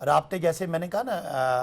رابطے جیسے میں نے کہا نا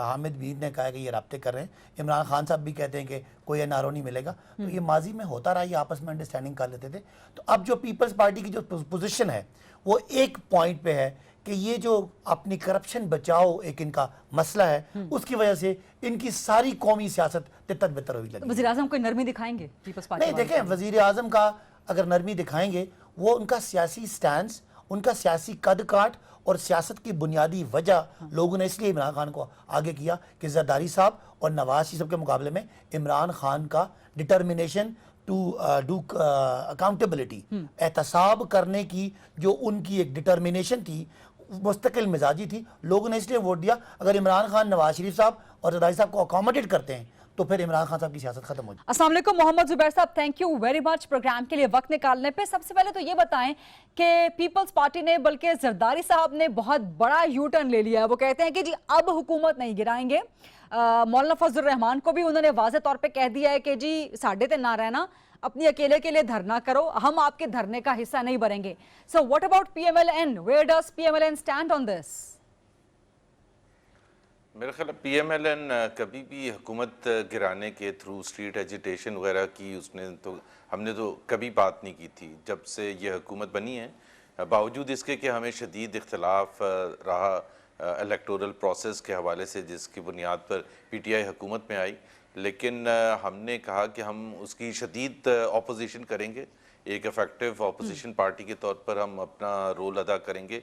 حامد میر نے کہا کہ یہ رابطے کر رہے ہیں, عمران خان صاحب بھی کہتے ہیں کہ کوئی این آر او نہیں ملے گا, تو یہ ماضی میں ہوتا رہا, یہ آپس میں انڈرسٹینڈنگ کر لیتے تھے. تو اب جو پیپلز پارٹی کی جو پوزیشن ہے وہ ایک پوائنٹ پہ ہے کہ یہ جو اپنی کرپشن بچاؤ ایک ان کا مسئلہ ہے, اس کی وجہ سے ان کی ساری قومی سیاست تتر بتر ہوئی لگی. وزیر اعظم کوئی نرمی دکھائیں گے پیپلز پارٹی نہیں دیکھیں, وزیر اعظم کا اگر نرمی دکھائیں گے, وہ ان کا سیاسی سٹانس, ان کا سیاسی قد کاٹ اور سیاست کی بنیادی وجہ لوگوں نے اس لیے عمران خان کو آگے کیا کہ زرداری صاحب اور نواز شریف کے مقابلے میں عمران خان کا ڈٹرمنیشن ٹو ڈو اکاؤنٹیبلٹی, احتساب کرنے کی جو ان کی ایک ڈٹرمنیشن تھی, مستقل مزاجی تھی, لوگوں نے اس لیے ووٹ دیا. اگر عمران خان نواز شریف صاحب اور زرداری صاحب کو اکاموڈیٹ کرتے ہیں تو پھر عمران خان صاحب کی سیاست ختم ہو جائے. السلام علیکم محمد زبیر صاحب, thank you very much program کے لیے وقت نکالنے پہ. سب سے پہلے تو یہ بتائیں کہ پیپلز پارٹی نے, بلکہ زرداری صاحب نے بہت بڑا یو ٹرن لے لیا ہے. وہ کہتے ہیں کہ جی اب حکومت نہیں گرائیں گے. مولانا فضل الرحمان کو بھی انہوں نے واضح طور پہ کہہ دیا ہے کہ جی ساڈے تے نہ رہنا, اپنی اکیلے کے لیے دھرنا کرو, ہم آپ کے دھرنے کا حصہ نہیں بنیں گے. So what about P M L N, where does P M L N stand on this? میرا خیال ہے پی ایم ایل این کبھی بھی حکومت گرانے کے تھرو اسٹریٹ ایجیٹیشن وغیرہ کی ہم نے تو کبھی بات نہیں کی تھی. جب سے یہ حکومت بنی ہے, باوجود اس کے کہ ہمیں شدید اختلاف رہا الیکٹورل پروسیس کے حوالے سے جس کی بنیاد پر پی ٹی آئی حکومت میں آئی, لیکن ہم نے کہا کہ ہم اس کی شدید اپوزیشن کریں گے. ایک افیکٹو اپوزیشن پارٹی کے طور پر ہم اپنا رول ادا کریں گے.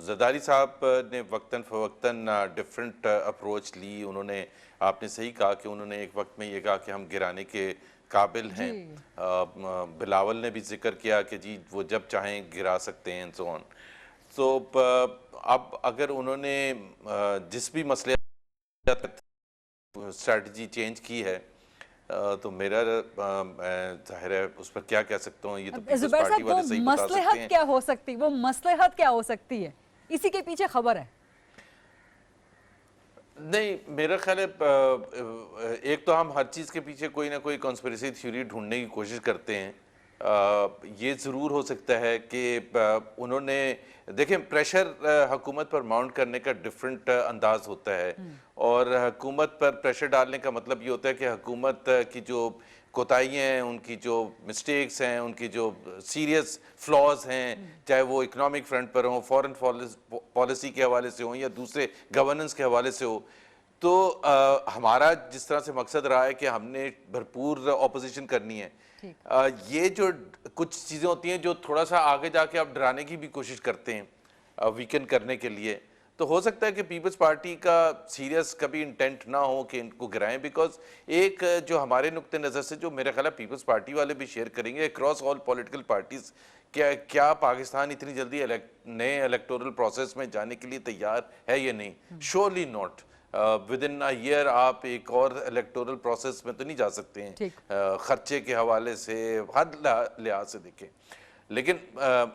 زرداری صاحب نے وقتاً فوقتاً ڈیفرنٹ اپروچ لی. انہوں نے, آپ نے صحیح کہا کہ انہوں نے ایک وقت میں یہ کہا کہ ہم گرانے کے قابل ہیں. بلاول نے بھی ذکر کیا کہ جی وہ جب چاہیں گرا سکتے ہیں سو آن. تو اب اگر انہوں نے جس بھی مسئلے اسٹریٹجی چینج کی ہے تو میرا ظاہر ہے اس پر کیا کہہ سکتا ہوں, یہ تو پیپلز پارٹی والے صحیح بتا سکتے ہیں. مصلحت کیا ہو سکتی, وہ مصلحت کیا ہو سکتی ہے, اسی کے پیچھے خبر ہے. نہیں میرا خیال ہے ایک تو ہم ہر چیز کے پیچھے کوئی نہ کوئی کنسپریسی تھیوری ڈھونڈنے کی کوشش کرتے ہیں. یہ ضرور ہو سکتا ہے کہ انہوں نے, دیکھیں پریشر حکومت پر ماؤنٹ کرنے کا ڈیفرنٹ انداز ہوتا ہے, اور حکومت پر پریشر ڈالنے کا مطلب یہ ہوتا ہے کہ حکومت کی جو کوتاہیاں ہیں, ان کی جو مسٹیکس ہیں, ان کی جو سیریس فلاز ہیں, چاہے وہ اکنامک فرنٹ پر ہوں, فورن پالیسی کے حوالے سے ہوں یا دوسرے گورننس کے حوالے سے ہو, تو ہمارا جس طرح سے مقصد رہا ہے کہ ہم نے بھرپور اپوزیشن کرنی ہے. یہ جو کچھ چیزیں ہوتی ہیں جو تھوڑا سا آگے جا کے آپ ڈرانے کی بھی کوشش کرتے ہیں ویکن کرنے کے لیے, تو ہو سکتا ہے کہ پیپلز پارٹی کا سیریس کبھی انٹینٹ نہ ہو کہ ان کو گرائیں. بیکاز ایک جو ہمارے نقطہ نظر سے جو میرا خیال ہے پیپلز پارٹی والے بھی شیئر کریں گے, اکراس آل پولیٹیکل پارٹیز, کیا پاکستان اتنی جلدی نئے الیکٹورل پروسیس میں جانے کے لیے تیار ہے یا نہیں؟ Surely not. Within a year آپ ایک اور الیکٹورل پروسیس میں تو نہیں جا سکتے ہیں, خرچے کے حوالے سے ہر لحاظ سے دیکھیں. لیکن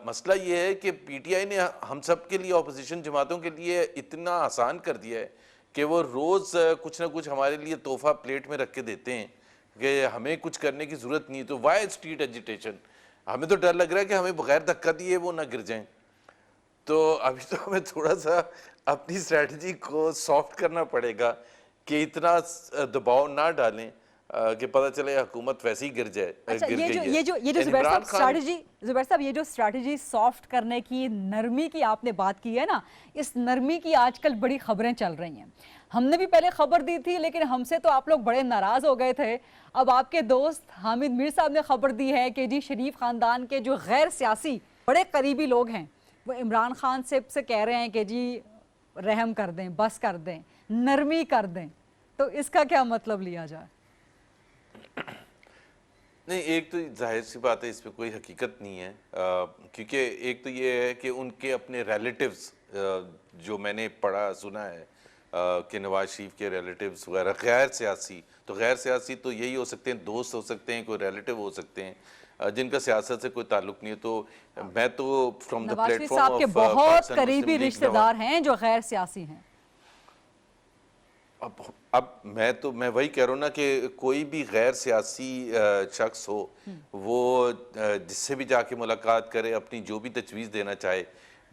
مسئلہ یہ ہے کہ پی ٹی آئی نے ہم سب کے لیے, اپوزیشن جماعتوں کے لیے اتنا آسان کر دیا ہے کہ وہ روز کچھ نہ کچھ ہمارے لیے تحفہ پلیٹ میں رکھ کے دیتے ہیں کہ ہمیں کچھ کرنے کی ضرورت نہیں. تو وائی اسٹریٹ ایجیٹیشن, ہمیں تو ڈر لگ رہا ہے کہ ہمیں بغیر دھکا دیے وہ نہ گر جائیں. تو ابھی تو ہمیں تھوڑا سا اپنی اسٹریٹجی کو سافٹ کرنا پڑے گا کہ اتنا دباؤ نہ ڈالیں کہ پتہ چلے حکومت ویسے ہی گر جائے. اچھا یہ جو زبیر صاحب اسٹریٹجی, زبیر صاحب یہ جو اسٹریٹجی سافٹ کرنے کی, نرمی کی آپ نے بات کی ہے نا, اس نرمی کی آج کل بڑی خبریں چل رہی ہیں. ہم نے بھی پہلے خبر دی تھی لیکن ہم سے تو آپ لوگ بڑے ناراض ہو گئے تھے. اب آپ کے دوست حامد میر صاحب نے خبر دی ہے کہ جی شریف خاندان کے جو غیر سیاسی بڑے قریبی لوگ ہیں وہ عمران خان سے کہہ رہے ہیں کہ جی رحم کر دیں, بس کر دیں, نرمی کر دیں. تو اس کا کیا مطلب لیا جائے؟ نہیں, ایک تو ظاہر سی بات ہے اس پہ کوئی حقیقت نہیں ہے, کیونکہ ایک تو یہ ہے کہ ان کے اپنے ریلیٹیوز جو میں نے پڑھا سنا ہے کہ نواز شریف کے ریلیٹیوز وغیرہ غیر سیاسی, تو غیر سیاسی تو یہی ہو سکتے ہیں, دوست ہو سکتے ہیں, کوئی ریلیٹیو ہو سکتے ہیں جن کا سیاست سے کوئی تعلق نہیں ہے. تو میں تو from the Nawaz Sharif plate صاحب کے بہت قریبی رشتہ دار ہیں جو غیر سیاسی ہیں. اب میں وہی کہہ رہا ہوں نا کہ کوئی بھی غیر سیاسی شخص ہو, وہ جس سے بھی جا کے ملاقات کرے, اپنی جو بھی تجویز دینا چاہے,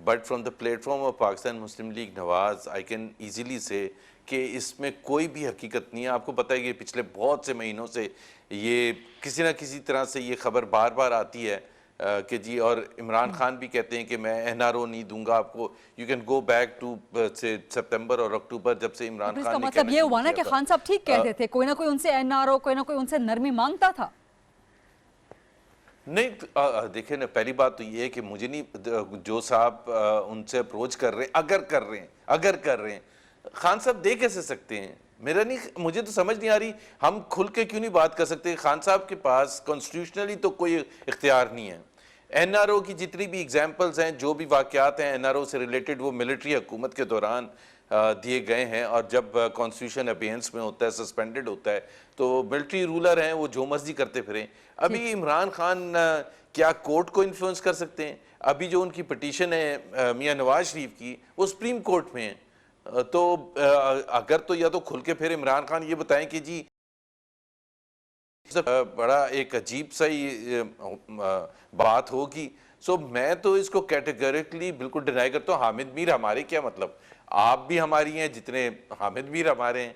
but from the plate form of Pakistan Muslim league Nawaz I can easily سے کہ اس میں کوئی بھی حقیقت نہیں ہے. آپ کو پتہ ہے کہ پچھلے بہت سے مہینوں سے یہ کسی نہ کسی طرح سے یہ خبر بار بار آتی ہے کہ جی, اور عمران خان بھی کہتے ہیں کہ میں NRO نہیں دوں گا آپ کو. You can go back to September اور اکتوبر جب سے عمران اس خان کا نے مطلب یہ ہوا نا کہ خان صاحب ٹھیک کہتے تھے, کوئی نہ کوئی ان سے NRO, کوئی نہ کوئی ان سے نرمی مانگتا تھا. نہیں دیکھیں نا, پہلی بات تو یہ ہے کہ مجھے نہیں, جو صاحب ان سے اپروچ کر رہے ہیں, اگر کر رہے ہیں خان صاحب دے کیسے سکتے ہیں؟ مجھے تو سمجھ نہیں آ رہی, ہم کھل کے کیوں نہیں بات کر سکتے؟ خان صاحب کے پاس کانسٹیٹیوشنلی تو کوئی اختیار نہیں ہے. NRO کی جتنی بھی ایگزامپلز ہیں, جو بھی واقعات ہیں NRO سے ریلیٹڈ, وہ ملٹری حکومت کے دوران دیے گئے ہیں, اور جب کانسٹیٹیوشن ابینس میں ہوتا ہے, سسپینڈڈ ہوتا ہے, تو ملٹری رولر ہیں, وہ جو مرضی کرتے پھریں. ابھی عمران خان کیا کورٹ کو انفلوئنس کر سکتے ہیں؟ ابھی جو ان کی پٹیشن ہے میاں نواز شریف کی, وہ سپریم کورٹ میں ہے. تو اگر تو یا تو کھل کے پھر عمران خان یہ بتائیں کہ جی بڑا ایک عجیب سا ہی بات ہوگی. سو میں تو اس کو کیٹیگریکلی بالکل ڈینائی کرتا ہوں. حامد میر ہمارے کیا مطلب, آپ بھی ہماری ہیں جتنے حامد میر ہمارے ہیں.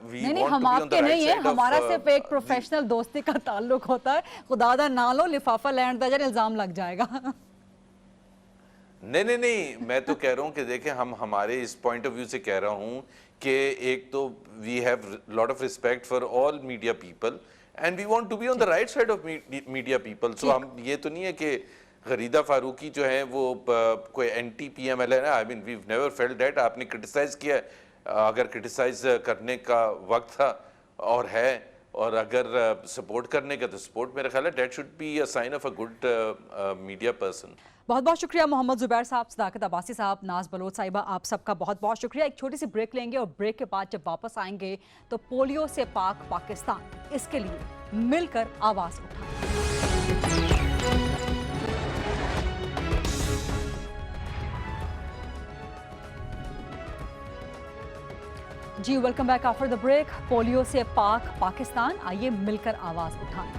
نہیں, ہم آپ کے نہیں ہیں, ہمارا صرف ایک پروفیشنل دوستی کا تعلق ہوتا ہے. خدا دا نہ لو, لفافہ لینڈ دا جان الزام لگ جائے گا. نہیں, میں تو کہہ رہا ہوں کہ دیکھیں, ہمارے اس پوائنٹ آف ویو سے کہہ رہا ہوں کہ ایک تو we have lot of respect for all media people and we want to be on the right side of media people. So ہم یہ تو نہیں ہے کہ غریدہ فاروقی جو ہیں وہ کوئی اینٹی PML ہے نا. آئی مین ویو نیور فیلٹ دیٹ. آپ نے کرٹیسائز کیا ہے, اگر کرٹیسائز کرنے کا وقت تھا اور ہے, اور اگر سپورٹ کرنے کا تو سپورٹ, میرا خیال ہے that should be a sign of a good media person. بہت بہت شکریہ محمد زبیر صاحب, صداقت عباسی صاحب, ناز بلوچ صاحبہ, آپ سب کا بہت بہت شکریہ. ایک چھوٹی سی بریک لیں گے, اور بریک کے بعد جب واپس آئیں گے تو پولیو سے پاک پاکستان, اس کے لیے مل کر آواز اٹھائیں. جی welcome back after the break. پولیو سے پاک پاکستان, آئیے مل کر آواز اٹھائیں.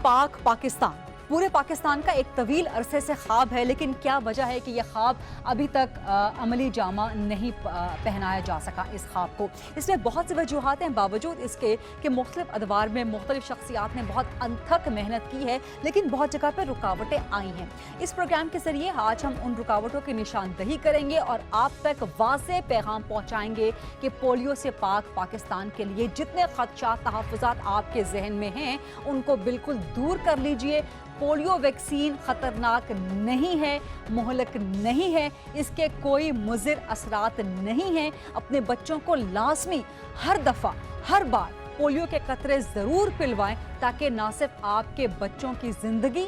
پاک پاکستان پورے پاکستان کا ایک طویل عرصے سے خواب ہے, لیکن کیا وجہ ہے کہ یہ خواب ابھی تک عملی جامہ نہیں پہنایا جا سکا اس خواب کو؟ اس میں بہت سی وجوہات ہیں, باوجود اس کے کہ مختلف ادوار میں مختلف شخصیات نے بہت انتھک محنت کی ہے, لیکن بہت جگہ پہ رکاوٹیں آئی ہیں. اس پروگرام کے ذریعے آج ہم ان رکاوٹوں کی نشاندہی کریں گے اور آپ تک واضح پیغام پہنچائیں گے کہ پولیو سے پاک پاکستان کے لیے جتنے خدشات, تحفظات آپ کے ذہن میں ہیں, ان کو بالکل دور کر لیجئے. پولیو ویکسین خطرناک نہیں ہے, مہلک نہیں ہے, اس کے کوئی مضر اثرات نہیں ہیں. اپنے بچوں کو لازمی ہر دفعہ, ہر بار پولیو کے قطرے ضرور پلوائیں, تاکہ نہ صرف آپ کے بچوں کی زندگی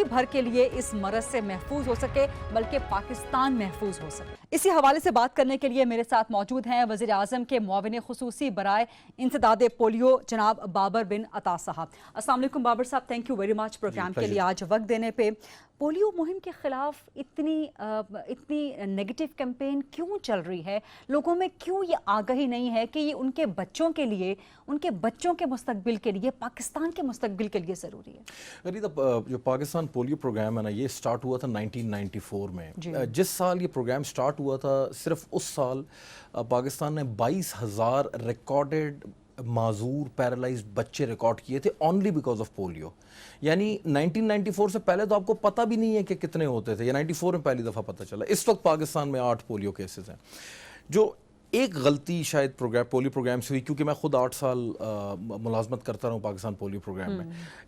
بھر کے لیے اس مرض سے محفوظ ہو سکے, بلکہ پاکستان محفوظ ہو سکے. اسی حوالے سے بات کرنے کے لیے میرے ساتھ موجود ہیں وزیر اعظم کے معاون خصوصی برائے انسداد پولیو جناب بابر بن عطا صاحب. السلام علیکم بابر صاحب, thank you very much program کے لیے آج وقت دینے پہ. پولیو مہم کے خلاف اتنی نیگیٹو کیمپین کیوں چل رہی ہے؟ لوگوں میں کیوں یہ آگہی نہیں ہے کہ یہ ان کے بچوں کے لیے, ان کے بچوں کے مستقبل کے لیے, پاکستان کے مستقبل کے لیے ضروری ہے؟ غریدہ, جو پاکستان پولیو پروگرام ہے نا, یہ سٹارٹ ہوا تھا 1994 میں. جس سال یہ پروگرام سٹارٹ ہوا تھا, صرف اس سال پاکستان نے 22,000 ریکارڈڈ معذور پیرالائزڈ بچے ریکارڈ کیے تھے, اونلی بیکاز آف پولیو. یعنی 1994 سے پہلے تو آپ کو پتہ بھی نہیں ہے کہ کتنے ہوتے تھے, یا 94 میں پہلی دفعہ پتہ چلا. اس وقت پاکستان میں 8 پولیو کیسز ہیں. جو ایک غلطی شاید پولیو پروگرام سے ہوئی, کیونکہ میں خود 8 سال ملازمت کرتا رہا ہوں پاکستان پولیو پروگرام میں.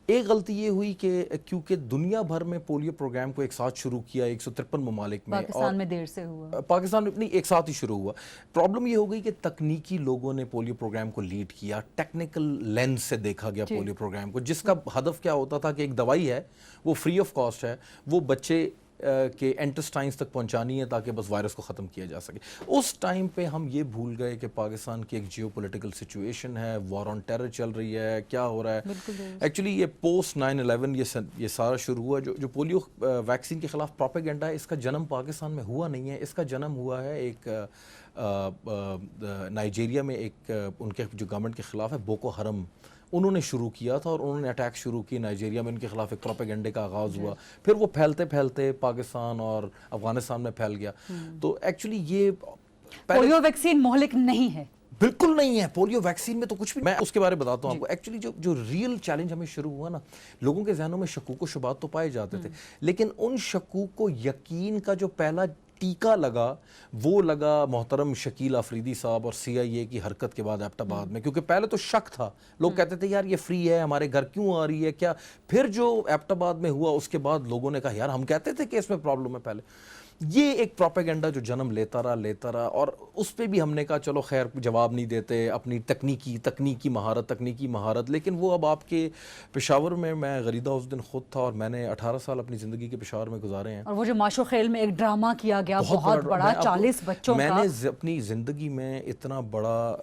ایک غلطی یہ ہوئی کہ کیونکہ دنیا بھر میں پولیو پروگرام کو ایک ساتھ شروع کیا 153 ممالک میں, پاکستان میں دیر سے ہوا, پاکستان میں نہیں, ایک ساتھ ہی شروع ہوا. پرابلم یہ ہو گئی کہ تکنیکی لوگوں نے پولیو پروگرام کو لیڈ کیا, ٹیکنیکل لینس سے دیکھا گیا پولیو پروگرام کو, جس کا ہدف کیا ہوتا تھا کہ ایک دوائی ہے, وہ فری آف کاسٹ ہے, وہ بچے کہ انٹسٹائنز تک پہنچانی ہے تاکہ بس وائرس کو ختم کیا جا سکے. اس ٹائم پہ ہم یہ بھول گئے کہ پاکستان کی ایک جیو پولیٹیکل سچویشن ہے, وار آن ٹیرر چل رہی ہے, کیا ہو رہا ہے. ایکچولی یہ پوسٹ 9/11 یہ سارا شروع ہوا. جو پولیو ویکسین کے خلاف پروپیگنڈا ہے, اس کا جنم پاکستان میں ہوا نہیں ہے, اس کا جنم ہوا ہے ایک نائجیریا میں ایک ان کے جو گورنمنٹ کے خلاف ہے بوکو حرم، انہوں نے شروع کیا تھا اور انہوں نے اٹیک شروع کی نائجیریا میں، ان کے خلاف ایک پروپیگنڈے کا آغاز ہوا، پھر وہ پھیلتے پھیلتے پاکستان اور افغانستان میں پھیل گیا. تو ایکچولی یہ پولیو ویکسین مہلک نہیں ہے. بالکل نہیں ہے، پولیو ویکسین میں تو کچھ بھی. میں اس کے بارے میں بتاتا ہوں آپ کو. ایکچولی جو ریئل چیلنج ہمیں شروع ہوا نا، لوگوں کے ذہنوں میں شکوک و شبہات تو پائے جاتے تھے، لیکن ان شکوک کو یقین کا جو پہلا ٹیکہ لگا وہ لگا محترم شکیل آفریدی صاحب اور CIA کی حرکت کے بعد ایبٹ آباد میں. کیونکہ پہلے تو شک تھا، لوگ کہتے تھے یار یہ فری ہے، ہمارے گھر کیوں آ رہی ہے کیا. پھر جو ایبٹ آباد میں ہوا اس کے بعد لوگوں نے کہا یار ہم کہتے تھے کہ اس میں پرابلم ہے. پہلے یہ ایک پروپیگنڈا جو جنم لیتا رہا اور اس پہ بھی ہم نے کہا چلو خیر جواب نہیں دیتے، اپنی تکنیکی مہارت. لیکن وہ اب آپ کے پشاور میں غریدہ اس دن خود تھا اور میں نے 18 سال اپنی زندگی کے پشاور میں گزارے ہیں. اور وہ جو ماشو خیل میں ایک ڈرامہ کیا گیا بہت بڑا 40 بچوں کا، میں نے اپنی زندگی میں اتنا بڑا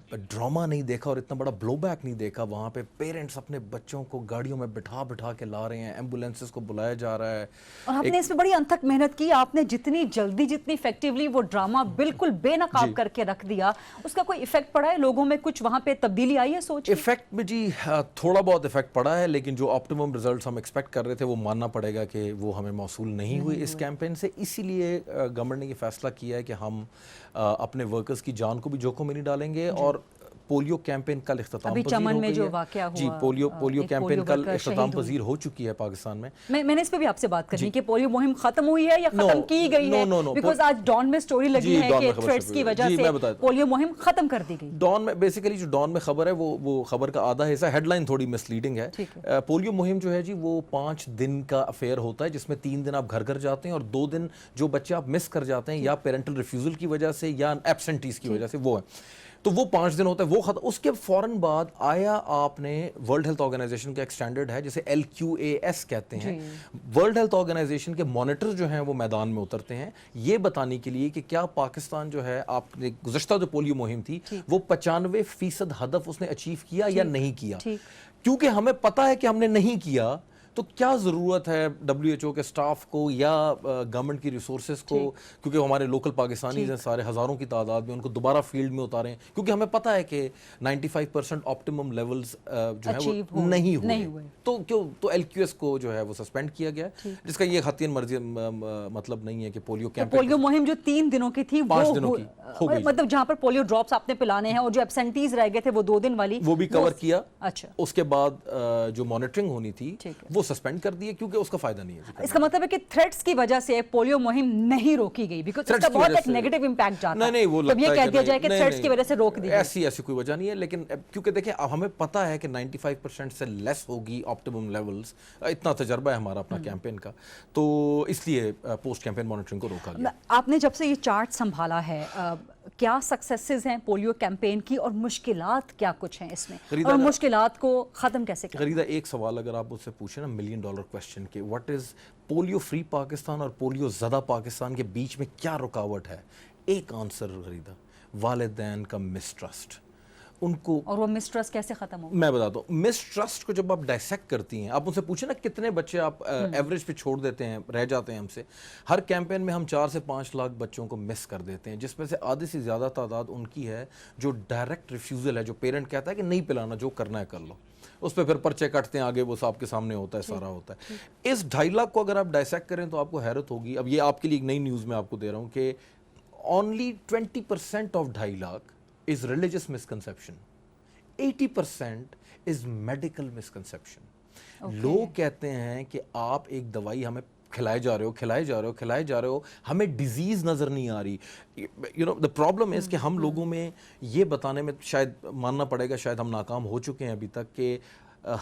ڈرامہ نہیں دیکھا اور اتنا بڑا بلو بیک نہیں دیکھا. وہاں پہ پیرنٹس اپنے بچوں کو گاڑیوں میں بٹھا کے لا رہے ہیں، ایمبولینسز کو بلایا جا رہا ہے. اور آپ نے اس میں بڑی انتھک محنت کی، آپ نے جتنی جلدی جتنی افیکٹیولی وہ ڈرامہ بالکل بے نقاب کر کے رکھ دیا، اس کا کوئی ایفیکٹ پڑا ہے لوگوں میں؟ کچھ وہاں پہ تبدیلی آئی ہے سوچ؟ ایفیکٹ میں جی تھوڑا بہت ایفیکٹ پڑا ہے، لیکن جو آپٹیمم ریزلٹس ہم ایکسپیکٹ کر رہے تھے وہ ماننا پڑے گا کہ وہ ہمیں موصول نہیں ہوئے اس کیمپین سے. اسی لیے گورنمنٹ نے یہ فیصلہ کیا ہے کہ ہم اپنے ورکرز کی جان کو بھی جوخم میں نہیں ڈالیں گے. اور پولیو کیمپین کل اختتام پذیر ہو گئی ہے. جو واقعہ ہوا جی پولیو کیمپین کل اختتام پذیر ہو چکی ہے پاکستان میں. میں نے اس پہ بھی آپ سے بات کرنی کہ پولیو مہم ختم ہوئی ہے یا ختم کی گئی ہے؟ بیکاز آج ڈان میں سٹوری لگی ہے کہ تھریٹس کی وجہ سے پولیو مہم ختم کر دی گئی. ڈان میں بیسیکلی جو ڈان میں خبر ہے وہ خبر کا آدھا حصہ ہیڈ لائن تھوڑی مسلیڈنگ ہے. پولیو مہم جو ہے جی وہ 5 دن کا افیئر ہوتا ہے، جس میں 3 دن آپ گھر جاتے ہیں اور 2 دن جو بچے آپ مس کر جاتے ہیں یا پیرنٹل ریفیوزل کی وجہ سے یا ایبسنٹیز کی وجہ سے، وہ ہے. تو وہ 5 دن ہوتا ہے وہ ختم. اس کے فوراً بعد آیا آپ نے ورلڈ ہیلتھ آرگنائزیشن کا ایک سٹینڈرڈ ہے جسے LQAS کہتے ہیں. ورلڈ ہیلتھ آرگنائزیشن کے مانیٹر جو ہیں وہ میدان میں اترتے ہیں یہ بتانے کے لیے کہ کیا پاکستان جو ہے، آپ نے گزشتہ جو پولیو مہم تھی وہ 95% ہدف اس نے اچیو کیا یا نہیں کیا. کیونکہ ہمیں پتہ ہے کہ ہم نے نہیں کیا تو کیا ضرورت ہے WHO کے سٹاف کو یا گورنمنٹ کی ریسورسز کو، کیونکہ ہمارے لوکل پاکستانیز ہیں سارے ہزاروں کی تعداد میں، ان کو دوبارہ فیلڈ میں اتاریں کیونکہ ہمیں پتہ ہے کہ 95% آپٹیمم لیولز جو ہے وہ نہیں ہوئے. تو LQS کو جو ہے وہ سسپینڈ کیا گیا، جس کا یہ خطین مرضی مطلب نہیں ہے کہ پولیو مہم جو 3 دنوں کی تھی 5 دنوں کی ہو گئی، مطلب جہاں پر پولیو ڈراپس آپ نے پلانے ہیں اور جو ایبسنٹیز رہ گئے تھے وہ 2 دن والی وہ بھی کور کیا. اچھا، اس کے بعد جو مانیٹرنگ ہونی تھی وہ سسپینڈ کر دی کیونکہ اس کا فائدہ نہیں ہے. اس کا مطلب ہے کہ تھریٹس کی وجہ سے پولیو مہم نہیں روکی گئی، بیکاز اس کا بہت ایک نیگیٹو امپیکٹ جاتا ہے. نہیں وہ لگتا ہے یہ کہہ دیا جائے کہ تھریٹس کی وجہ سے روک دی، ایسی کوئی وجہ نہیں ہے. لیکن کیونکہ دیکھیں اب ہمیں پتہ ہے کہ 95% سے لیس ہوگی آپٹیمم لیولز، اتنا تجربہ ہے ہمارا اپنا کیمپین کا، تو اس لیے پوسٹ کیمپین مانیٹرنگ کو روکا گیا. آپ نے جب سے یہ چارٹ سنبھالا ہے کیا سکسیسز ہیں پولیو کیمپین کی اور مشکلات کیا کچھ ہیں اس میں، اور مشکلات کو ختم کیسے کریں؟ غریدہ ایک سوال اگر آپ مجھ سے پوچھیں نا $1 ملین کویسچن کہ what is polio free Pakistan اور پولیو زدہ پاکستان کے بیچ میں کیا رکاوٹ ہے، ایک آنسر غریدہ، والدین کا مسٹرسٹ. ان کو، اور وہ مسٹرسٹ کیسے ختم ہو؟ میں بتاتا ہوں. مسٹرسٹ کو جب آپ ڈائسیکٹ کرتی ہیں، آپ ان سے پوچھیں نا کتنے بچے آپ ایوریج پہ چھوڑ دیتے ہیں، رہ جاتے ہیں ہم سے. ہر کیمپین میں ہم 4 سے 5 لاکھ بچوں کو مس کر دیتے ہیں، جس میں سے آدھے سے زیادہ تعداد ان کی ہے جو ڈائریکٹ ریفیوزل ہے، جو پیرنٹ کہتا ہے کہ نہیں پلانا، جو کرنا ہے کر لو. اس پہ پھر پرچے کٹتے ہیں آگے، وہ صاحب کے سامنے ہوتا ہے، سارا ہوتا ہے. اس 2.5 لاکھ کو اگر آپ ڈائسیکٹ کریں تو آپ کو حیرت ہوگی. اب یہ آپ کے لیے ایک نئی نیوز میں آپ کو دے رہا ہوں کہ only 20% of 2.5 lakh is religious misconception. 80% is medical misconception. لوگ کہتے ہیں کہ آپ ایک دوائی ہمیں کھلائے جا رہے ہو، ہمیں ڈیزیز نظر نہیں آ رہی. the problem is کہ ہم لوگوں میں یہ بتانے میں شاید ماننا پڑے گا، شاید ہم ناکام ہو چکے ہیں ابھی تک، کہ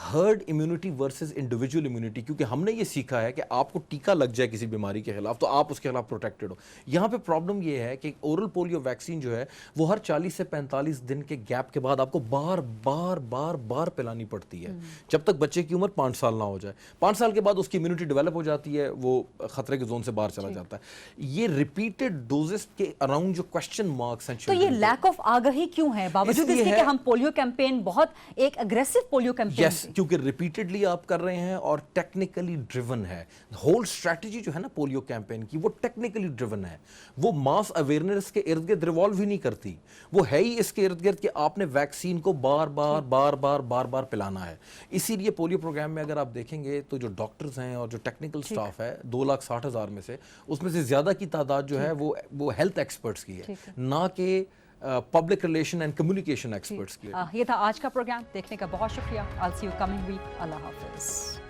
herd immunity versus individual immunity. کیونکہ ہم نے یہ سیکھا ہے کہ آپ کو ٹیکہ لگ جائے کسی بیماری کے خلاف تو آپ اس کے خلاف پروٹیکٹڈ ہو. یہاں پہ پرابلم یہ ہے کہ اورل پولیو ویکسین جو ہے وہ ہر 40 سے 45 دن کے گیپ کے بعد آپ کو بار پلانی پڑتی ہے جب تک بچے کی عمر 5 سال نہ ہو جائے. 5 سال کے بعد اس کی امیونٹی ڈیولپ ہو جاتی ہے، وہ خطرے کے زون سے باہر چلا جاتا ہے. یہ ریپیٹڈ ڈوزز کے اراؤنڈ جو کوسچن مارکس ہیں، تو یہ لیک آف آگہی کیوں ہے باوجود اس کے کہ ہم پولیو کیمپین بہت ایک اگریسو پولیو کیمپین یس کیونکہ ریپیٹڈلی آپ کر رہے ہیں اور ٹیکنیکلی ڈریون ہے. ہول اسٹریٹجی جو ہے نا پولیو کیمپین کی وہ ٹیکنیکلی ڈریون ہے, وہ ماس اویئرنیس کے ارد گرد ریوالو ہی نہیں کرتی, وہ ہے ہی اس کے ارد گرد کہ آپ نے ویکسین کو بار بار پلانا ہے. اسی لیے پولیو پروگرام میں اگر آپ دیکھیں گے تو جو ڈاکٹرز ہیں اور جو ٹیکنیکل سٹاف ہے 2,60,000 میں سے اس میں سے زیادہ کی تعداد جو ہے وہ ہیلتھ ایکسپرٹس کی ہے, نہ کہ public relation and communication experts کی. یہ تھا آج کا پروگرام, دیکھنے کا بہت شکریہ. I'll see you coming week. اللہ حافظ.